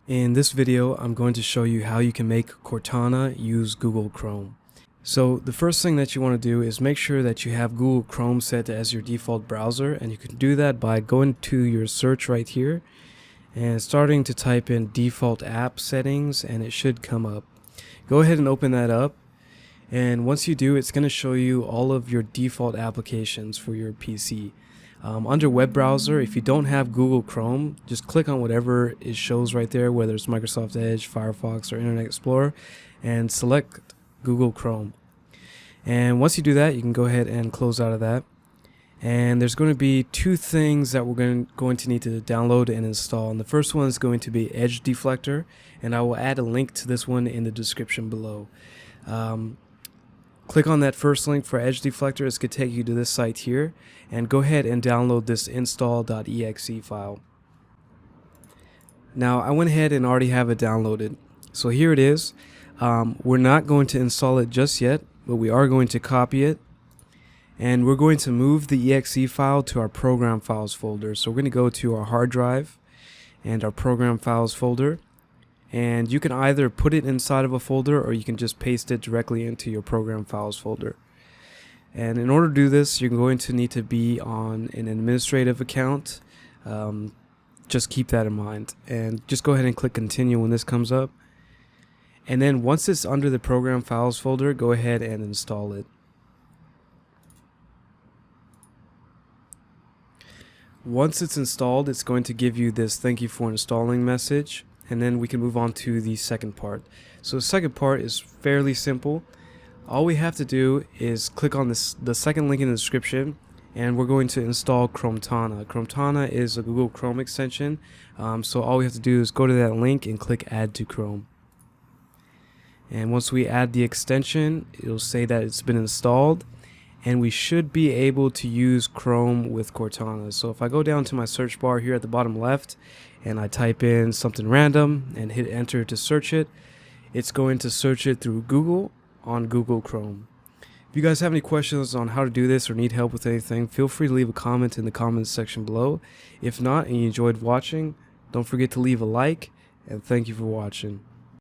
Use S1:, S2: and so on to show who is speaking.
S1: In this video, I'm going to show you how you can make Cortana use Google Chrome. So the first thing that you want to do is make sure that you have Google Chrome set as your default browser, and you can do that by going to your search right here and starting to type in default app settings, and it should come up. Go ahead and open that up, and once you do, it's going to show you all of your default applications for your PC. Under web browser, if you don't have Google Chrome, just click on whatever it shows right there, whether it's Microsoft Edge, Firefox, or Internet Explorer, and select Google Chrome. And once you do that, you can go ahead and close out of that. And there's going to be two things that we're going to need to download and install. And the first one is going to be Edge Deflector, and I will add a link to this one in the description below. Click on that first link for Edge Deflector. It's going to take you to this site here, and go ahead and download this install.exe file. Now I went ahead and already have it downloaded, so here it is. We're not going to install it just yet, but we are going to copy it, and we're going to move the exe file to our program files folder. So we're going to go to our hard drive and our program files folder, and you can either put it inside of a folder or you can just paste it directly into your program files folder. And in order to do this, you're going to need to be on an administrative account. Just keep that in mind, and just go ahead and click continue when this comes up. And then once it's under the program files folder, go ahead and install it. Once it's installed, it's going to give you this "thank you for installing" message, and then we can move on to the second part. So the second part is fairly simple. All we have to do is click on the second link in the description, and we're going to install Cortana. Cortana is a Google Chrome extension, so all we have to do is go to that link and click add to Chrome. And once we add the extension, it'll say that it's been installed, and we should be able to use Chrome with Cortana. So if I go down to my search bar here at the bottom left and I type in something random and hit enter to search it, it's going to search it through Google on Google Chrome. If you guys have any questions on how to do this or need help with anything, feel free to leave a comment in the comments section below. If not, and you enjoyed watching, don't forget to leave a like, and thank you for watching.